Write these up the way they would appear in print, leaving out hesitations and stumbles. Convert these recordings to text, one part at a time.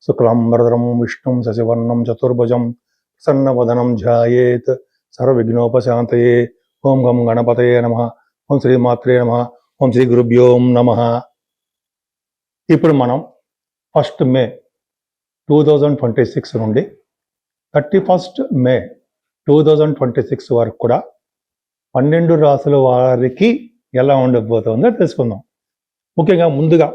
శుక్లాంబరధరం విష్ణుం శశివర్ణం చతుర్భుజం ప్రసన్నవదనం ధ్యాయేత్ సర్వవిఘ్నోపశాంతయే. ఓం గం గణపతయే నమః. ఓం శ్రీమాత్రే నమః. ఓం శ్రీ గురుభ్యో నమః. ఇప్పుడు మనం 1 మే 2026 నుండి 31 మే 2026 వరకు కూడా 12 రాసుల వారికి ఎలా ఉండబోతుందో తెలుసుకుందాం. ముఖ్యంగా ముందుగా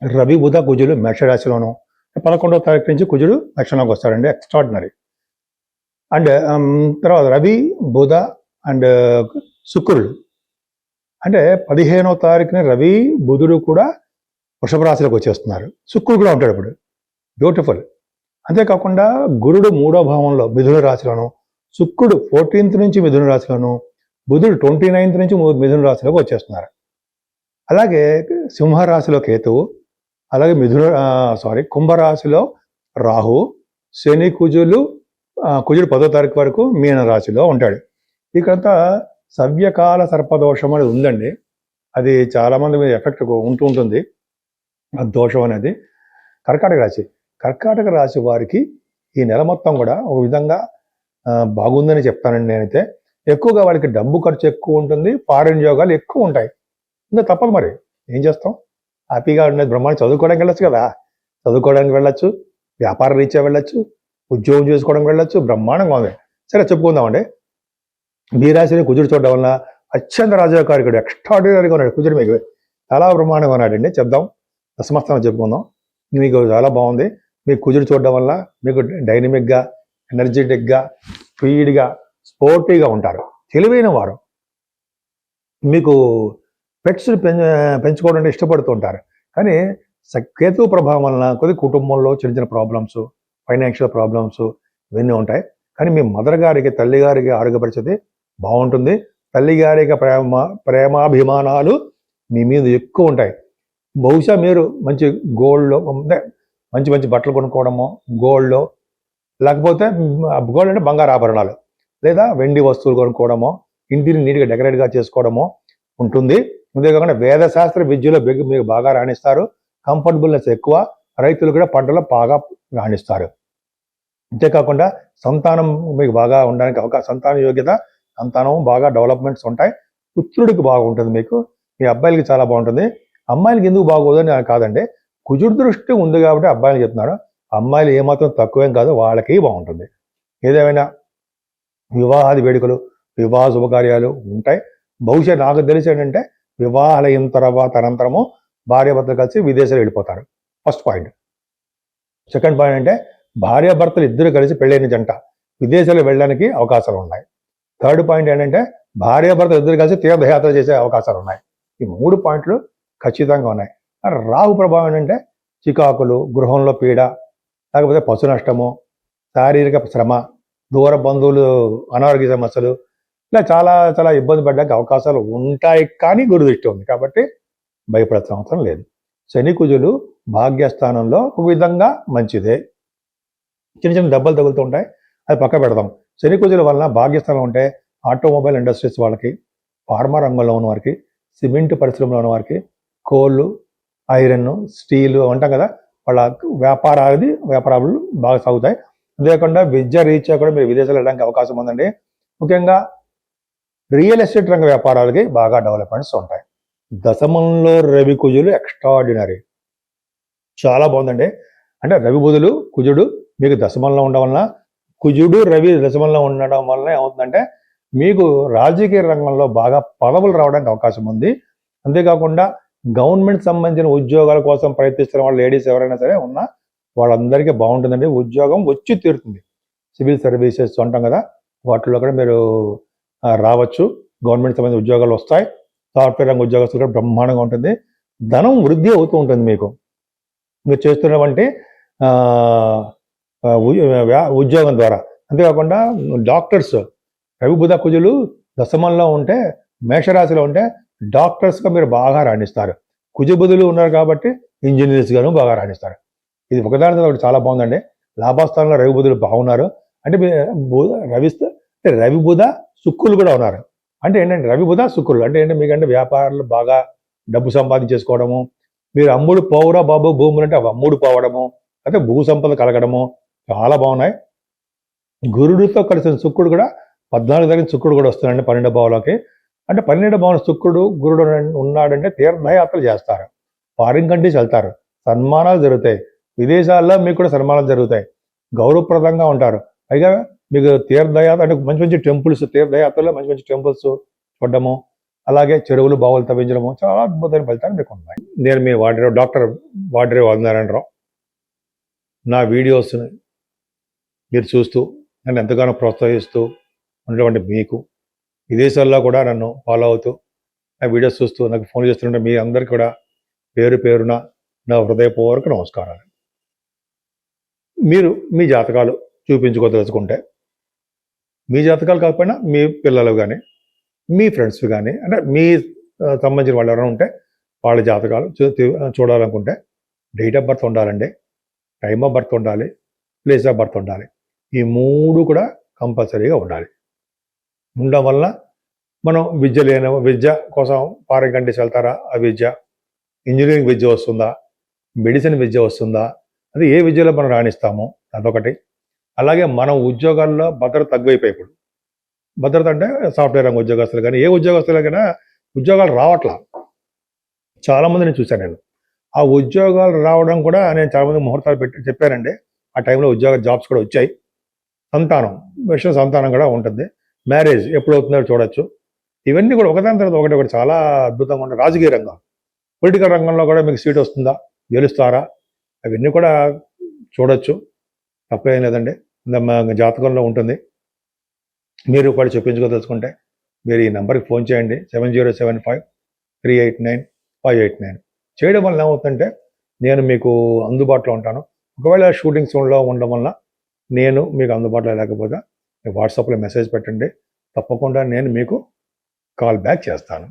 రవి బుధ కుజులు మేషరాశిలోను, 11వ తారీఖు నుంచి కుజుడు లక్షణంలోకి వస్తాడండి, ఎక్స్ట్రాడినరీ. అండ్ తర్వాత రవి బుధ అండ్ శుక్రుడు అంటే 15వ తారీఖున రవి బుధుడు కూడా వృషభ రాశిలోకి వచ్చేస్తున్నారు. శుక్రుడు కూడా ఉంటాడు ఇప్పుడు, బ్యూటిఫుల్. అంతేకాకుండా గురుడు 3వ భావంలో మిథున రాశిలోను, శుక్రుడు 14th నుంచి మిథున రాశిలోను, బుధుడు 29th నుంచి మిథున రాశిలోకి వచ్చేస్తున్నారు. అలాగే సింహరాశిలో కేతువు, అలాగే కుంభరాశిలో రాహు, శని కుజుడు 10వ తారీఖు వరకు మీన రాశిలో ఉంటాడు. ఇక్కడంతా సవ్యకాల సర్పదోషం అనేది ఉందండి. అది చాలామంది మీద ఎఫెక్ట్ ఉంటూ ఉంటుంది ఆ దోషం అనేది. కర్కాటక రాశి వారికి ఈ నెల మొత్తం కూడా ఒక విధంగా బాగుందని చెప్తానండి నేనైతే. ఎక్కువగా వాళ్ళకి డబ్బు ఖర్చు ఎక్కువ ఉంటుంది, ఫారెన్ యోగాలు ఎక్కువ ఉంటాయి. ఇంకా తప్పదు, మరి ఏం చేస్తాం. హ్యాపీగా ఉండేది బ్రహ్మాండం. చదువుకోవడానికి వెళ్ళొచ్చు కదా, చదువుకోవడానికి వెళ్ళొచ్చు, వ్యాపార రీత్యా వెళ్ళొచ్చు, ఉద్యోగం చేసుకోవడానికి వెళ్ళొచ్చు, బ్రహ్మాండంగా ఉంది. సరే చెప్పుకుందామండి. మీ రాశిని కుజుడు చూడడం వల్ల అత్యంత రాజకారికుడు, ఎక్స్ట్రాడినరీగా ఉన్నాడు కుజుడు. మీకు చాలా బ్రహ్మాండంగా ఉన్నాడండి. చెప్దాం, దశమస్థానం చెప్పుకుందాం. మీకు చాలా బాగుంది. మీకు కుజుడు చూడడం వల్ల మీకు డైనమిక్గా, ఎనర్జెటిక్గా, స్పీడ్గా, స్పోర్టీగా ఉంటారు, తెలివైన వారు. మీకు పెట్స్ పెంచుకోవడం ఇష్టపడుతూ ఉంటారు. కానీ కేతు ప్రభావం వలన కొద్ది కుటుంబంలో చిన్న చిన్న ప్రాబ్లమ్స్, ఫైనాన్షియల్ ప్రాబ్లమ్స్ ఇవన్నీ ఉంటాయి. కానీ మీ మదర్ గారికి, తల్లి గారికి ఆరోగ్య పరిస్థితి బాగుంటుంది. తల్లి గారికి ప్రేమాభిమానాలు మీ మీద ఎక్కువ ఉంటాయి. బహుశా మీరు మంచి గోల్డ్లో, మంచి మంచి బట్టలు కొనుక్కోవడమో, గోల్డ్లో, లేకపోతే గోల్డ్ అంటే బంగారు ఆభరణాలు, లేదా వెండి వస్తువులు కొనుక్కోవడమో, ఇంటిని నీట్గా డెకరేట్గా చేసుకోవడమో ఉంటుంది. అంతేకాకుండా వేదశాస్త్ర విద్యలో మీకు బాగా రాణిస్తారు. కంఫర్టబుల్నెస్ ఎక్కువ. రైతులు కూడా పంటలో బాగా రాణిస్తారు. అంతేకాకుండా సంతానం మీకు బాగా ఉండడానికి సంతాన యోగ్యత, సంతానం బాగా డెవలప్మెంట్స్ ఉంటాయి. పుత్రుడికి బాగుంటుంది. మీకు మీ అబ్బాయిలకి చాలా బాగుంటుంది. అమ్మాయిలకి ఎందుకు బాగోదని కాదండి, కుజుడు దృష్టి ఉంది కాబట్టి అబ్బాయిలు చెప్తున్నారు. అమ్మాయిలు ఏమాత్రం తక్కువేం కాదు, వాళ్ళకి బాగుంటుంది. ఏదేమైనా వివాహాది వేడుకలు, వివాహ శుభకార్యాలు ఉంటాయి. బహుశా నాకు తెలిసి ఏంటంటే వివాహాలైన తర్వాత అనంతరము భార్యాభర్తలు కలిసి విదేశాలు వెళ్ళిపోతారు. First point. సెకండ్ పాయింట్ అంటే భార్యాభర్తలు ఇద్దరు కలిసి పెళ్ళైన జంట విదేశాలు వెళ్ళడానికి అవకాశాలు ఉన్నాయి. థర్డ్ పాయింట్ ఏంటంటే భార్యాభర్తలు ఇద్దరు కలిసి తీర్థయాత్ర చేసే అవకాశాలు ఉన్నాయి. ఈ 3 పాయింట్లు ఖచ్చితంగా ఉన్నాయి. రాహు ప్రభావం ఏంటంటే చికాకులు, గృహంలో పీడ, లేకపోతే పశు నష్టము, శారీరక శ్రమ, దూర బంధువులు అనారోగ్య సమస్యలు, ఇలా చాలా చాలా ఇబ్బంది పడడానికి అవకాశాలు ఉంటాయి. కానీ గురుదృష్టి ఉంది కాబట్టి భయపడాల్సిన అవసరం లేదు. శని కుజులు భాగ్యస్థానంలో ఒక విధంగా మంచిదే. చిన్న చిన్న దెబ్బలు తగులుతూ ఉంటాయి, అది పక్క పెడదాం. శని కుజుల వలన భాగ్యస్థానం ఉంటే ఆటోమొబైల్ ఇండస్ట్రీస్ వాళ్ళకి, ఫార్మా రంగంలో ఉన్న వారికి, సిమెంట్ పరిశ్రమలో ఉన్న వారికి, కోళ్ళు, ఐరన్, స్టీలు అంటాం కదా, వాళ్ళ వ్యాపారాలు బాగా సాగుతాయి. అంతేకాకుండా విద్య రీత్యా కూడా మీరు విదేశాలు వెళ్ళడానికి అవకాశం ఉందండి. ముఖ్యంగా రియల్ ఎస్టేట్ రంగ వ్యాపారాలకి బాగా డెవలప్మెంట్స్ ఉంటాయి. దశమంలో రవి కుజులు ఎక్స్ట్రాడినరీ, చాలా బాగుందండి. అంటే రవి బుధులు కుజుడు మీకు దశమంలో ఉండడం వలన, కుజుడు రవి దశమంలో ఉండడం వలన ఏమవుతుందంటే మీకు రాజకీయ రంగంలో బాగా పదవులు రావడానికి అవకాశం ఉంది. అంతేకాకుండా గవర్నమెంట్ సంబంధించిన ఉద్యోగాల కోసం ప్రయత్నిస్తున్న వాళ్ళు, లేడీస్ ఎవరైనా సరే ఉన్నా వాళ్ళందరికీ బాగుంటుందండి. ఉద్యోగం వచ్చి తీరుతుంది. సివిల్ సర్వీసెస్ అంటాం కదా, వాటిలో కూడా మీరు రావచ్చు. గవర్నమెంట్ సంబంధించిన ఉద్యోగాలు వస్తాయి. సాఫ్ట్వేర్ రంగ ఉద్యోగస్తులు కూడా బ్రహ్మాండంగా ఉంటుంది. ధనం వృద్ధి అవుతూ ఉంటుంది మీకు మీరు చేస్తున్నటువంటి ఉద్యోగం ద్వారా. అంతేకాకుండా డాక్టర్స్, రవి బుధ కుజులు దశమంలో ఉంటే, మేషరాశిలో ఉంటే డాక్టర్స్గా మీరు బాగా రాణిస్తారు. కుజ బుధులు ఉన్నారు కాబట్టి ఇంజనీర్స్గాను బాగా రాణిస్తారు. ఇది ఒకదాని ఒకటి చాలా బాగుందండి. లాభాస్థానంలో రవి బుధులు బాగున్నారు. అంటే రవి బుధ శుక్రులు కూడా ఉన్నారు. అంటే ఏంటంటే రవి బుధ శుక్రులు అంటే ఏంటంటే మీకంటే వ్యాపారాలు బాగా డబ్బు సంపాదించేసుకోవడము, మీరు అమ్ముడు పోవురా బాబు భూములు అంటే అవి అమ్ముడు పోవడము, అయితే భూ సంపద కలగడము చాలా బాగున్నాయి. గురుడితో కలిసిన శుక్రుడు కూడా 14 దగ్గర శుక్రుడు కూడా వస్తున్నాడండి 12 భావంలోకి. అంటే 12 భావం శుక్రుడు గురుడు ఉన్నాడంటే తీర్థయాత్రలు చేస్తారు, ఫారిన్ కంట్రీస్ వెళ్తారు, సన్మానాలు జరుగుతాయి, విదేశాల్లో మీకు కూడా సన్మానాలు జరుగుతాయి, గౌరవప్రదంగా ఉంటారు. పైగా మీకు తీర్థయాత్ర అంటే మంచి మంచి టెంపుల్స్, తీర్థయాత్రలో మంచి మంచి టెంపుల్స్ చూడడము, అలాగే చెరువులు బావులు తవ్వించడము చాలా అద్భుతమైన ఫలితాలు మీకు ఉన్నాయి. నేను మీ డాక్టర్ వాడ్రే వాదినారాయణరావు. నా వీడియోస్ని మీరు చూస్తూ నన్ను ఎంతగానో ప్రోత్సహిస్తూ ఉన్నటువంటి మీకు, విదేశాల్లో కూడా నన్ను ఫాలో అవుతూ నా వీడియోస్ చూస్తూ నాకు ఫోన్ చేస్తుంటే మీ అందరికీ కూడా పేరు పేరున నా హృదయపూర్వక నమస్కారాలు. మీరు మీ జాతకాలు చూపించుకోదలుచుకుంటే, మీ జాతకాలు కాకపోయినా మీ పిల్లలు కానీ మీ ఫ్రెండ్స్ కానీ అంటే మీ సంబంధించిన వాళ్ళు ఎవరైనా ఉంటే వాళ్ళ జాతకాలు చూడాలనుకుంటే డేట్ ఆఫ్ బర్త్ ఉండాలండి, టైమ్ ఆఫ్ బర్త్ ఉండాలి, ప్లేస్ ఆఫ్ బర్త్ ఉండాలి. ఈ 3 కూడా కంపల్సరీగా ఉండాలి. ఉండడం వల్ల మనం విద్య కోసం ఫారిన్ కంట్రీస్ వెళ్తారా, ఆ విద్య, ఇంజనీరింగ్ విద్య వస్తుందా, మెడిసిన్ విద్య వస్తుందా, అది ఏ విద్యలో మనం రాణిస్తామో అదొకటి. అలాగే మనం ఉద్యోగాల్లో భద్రత తగ్గిపోయి, ఇప్పుడు భద్రత అంటే సాఫ్ట్వేర్ రంగ ఉద్యోగస్తులు కానీ ఏ ఉద్యోగస్తులకైనా ఉద్యోగాలు రావట్లా. చాలామంది నేను చూశాను. నేను ఆ ఉద్యోగాలు రావడం కూడా నేను చాలామంది ముహూర్తాలు చెప్పానండి. ఆ టైంలో జాబ్స్ కూడా వచ్చాయి. సంతానం కూడా ఉంటుంది. మ్యారేజ్ ఎప్పుడు అవుతుందో చూడొచ్చు. ఇవన్నీ కూడా ఒకదాని తర్వాత ఒకటి చాలా అద్భుతంగా ఉంటాయి. రాజకీయ రంగం, పొలిటికల్ రంగంలో కూడా మీకు సీట్ వస్తుందా, గెలుస్తారా, అవన్నీ కూడా చూడొచ్చు. తప్పేం లేదండి, జాతకంలో ఉంటుంది. మీరు కూడా చెప్పించుకోదలుచుకుంటే మీరు ఈ నెంబర్కి ఫోన్ చేయండి, 7075389589. చేయడం వల్ల ఏమవుతుందంటే నేను మీకు అందుబాటులో ఉంటాను. ఒకవేళ షూటింగ్ జోన్లో ఉండడం వల్ల నేను మీకు అందుబాటులో లేకపోతే వాట్సాప్లో మెసేజ్ పెట్టండి, తప్పకుండా నేను మీకు కాల్ బ్యాక్ చేస్తాను.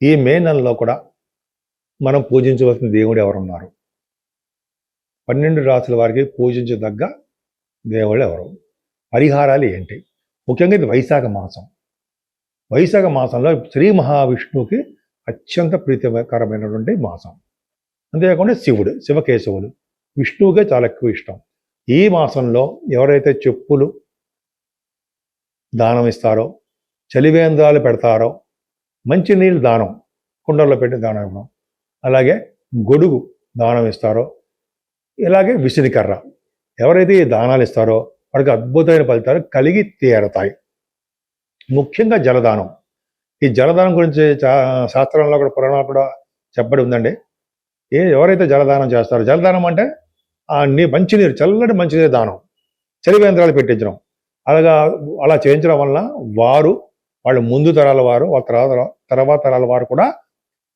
ఈ మే నెలలో కూడా మనం పూజించవలసిన దేవుడు ఎవరున్నారు, 12 రాసుల వారికి పూజించదగ్గ దేవుళ్ళు ఎవరు, పరిహారాలు ఏంటి? ముఖ్యంగా ఇది వైశాఖ మాసం. వైశాఖ మాసంలో శ్రీ మహావిష్ణువుకి అత్యంత ప్రీతికరమైనటువంటి మాసం. అంతేకాకుండా శివకేశవులు విష్ణువుకే చాలా ఎక్కువ ఇష్టం. ఈ మాసంలో ఎవరైతే చెప్పులు దానం ఇస్తారో, చలివేంద్రాలు పెడతారో, మంచినీళ్ళు దానం కుండల్లో పెట్టి దానం ఇవ్వడం, అలాగే గొడుగు దానం ఇస్తారో, ఇలాగే విసిరికర్ర ఎవరైతే ఈ దానాలు ఇస్తారో వారికి అద్భుతమైన ఫలితాలు కలిగి తీరతాయి. ముఖ్యంగా జలదానం. ఈ జలదానం గురించి శాస్త్రంలో కూడా, పురాణాలు కూడా చెప్పబడి ఉందండి. ఎవరైతే జలదానం చేస్తారో, జలదానం అంటే మంచినీరు, చల్లటి మంచినీరు దానం, చలివేంద్రాలు పెట్టించడం, అలా చేయించడం వలన వాళ్ళ ముందు తరాల వారు, వాళ్ళ తర్వాత తరాల వారు కూడా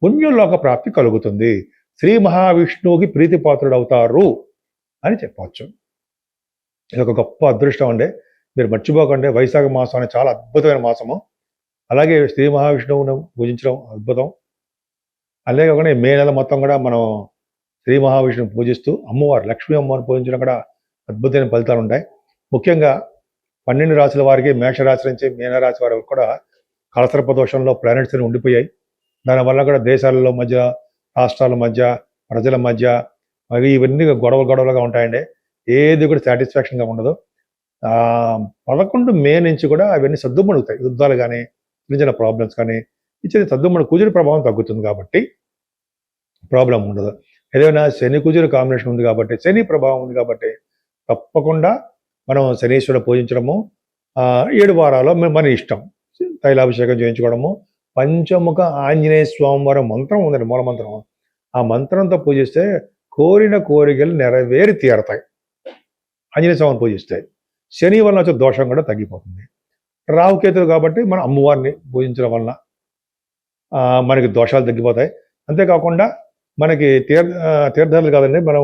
పుణ్యలోక ప్రాప్తి కలుగుతుంది, శ్రీ మహావిష్ణువుకి ప్రీతిపాత్రుడు అవుతారు అని చెప్పవచ్చు. ఇది ఒక గొప్ప అదృష్టం అండి. మీరు మర్చిపోకండి, వైశాఖ మాసం అనేది చాలా అద్భుతమైన మాసము. అలాగే శ్రీ మహావిష్ణువును పూజించడం అద్భుతం. అలాగే కాకుండా మే నెల మొత్తం కూడా మనం శ్రీ మహావిష్ణువుని పూజిస్తూ అమ్మవారు లక్ష్మీ అమ్మవారిని పూజించడం కూడా అద్భుతమైన ఫలితాలు ఉంటాయి. ముఖ్యంగా 12 రాశుల వారికి, మేషరాశి నుంచి మీనరాశి వారికి కూడా కలసర్ప దోషంలో ప్లానెట్స్ అని ఉండిపోయాయి. దానివల్ల కూడా దేశాలలో మధ్య, రాష్ట్రాల మధ్య, ప్రజల మధ్య ఇవన్నీ గొడవలుగా ఉంటాయండి. ఏది కూడా సాటిస్ఫాక్షన్గా ఉండదు. 11 మే నుంచి కూడా అవన్నీ సర్దుమణుగుతాయి. యుద్ధాలు కానీ, చిన్న చిన్న ప్రాబ్లమ్స్ కానీ ఇచ్చేది సర్దుమణు, కుజుడి ప్రభావం తగ్గుతుంది కాబట్టి ప్రాబ్లం ఉండదు. ఏదైనా శని కుజుడి కాంబినేషన్ ఉంది కాబట్టి, శని ప్రభావం ఉంది కాబట్టి తప్పకుండా మనం శనీశ్వరుడు పూజించడము, 7 వారాల్లో మన ఇష్టం, తైలాభిషేకం చేయించుకోవడము, పంచముఖ ఆంజనేయ స్వామి వారి మంత్రం ఉందండి, మూల మంత్రం. ఆ మంత్రంతో పూజిస్తే కోరిన కోరికలు నెరవేరి తీరతాయి. ఆంజనేయ స్వామిని పూజిస్తే శని వలన వచ్చే దోషం కూడా తగ్గిపోతుంది. రాహుకేతులు కాబట్టి మనం అమ్మవారిని పూజించడం వలన మనకి దోషాలు తగ్గిపోతాయి. అంతేకాకుండా మనకి తీర్థాలు కాదండి, మనం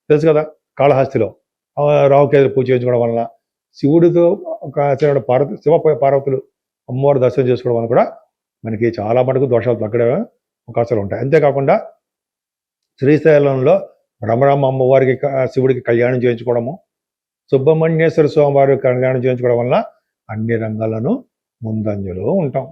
తెలుసు కదా, కాళహస్తిలో రాహుకేతులు పూజ చేయించుకోవడం వలన, శివుడితో పార్వతులు అమ్మవారి దర్శనం చేసుకోవడం వలన కూడా మనకి చాలా మటుకు దోషాలు తగ్గడం అవకాశాలు ఉంటాయి. అంతేకాకుండా శ్రీశైలంలో రమరమ్మ అమ్మవారికి, శివుడికి కళ్యాణం చేయించుకోవడము, సుబ్రహ్మణ్యేశ్వర స్వామి వారికి కళ్యాణం చేయించుకోవడం వలన అన్ని రంగాలను ముందంజలో ఉంటాం.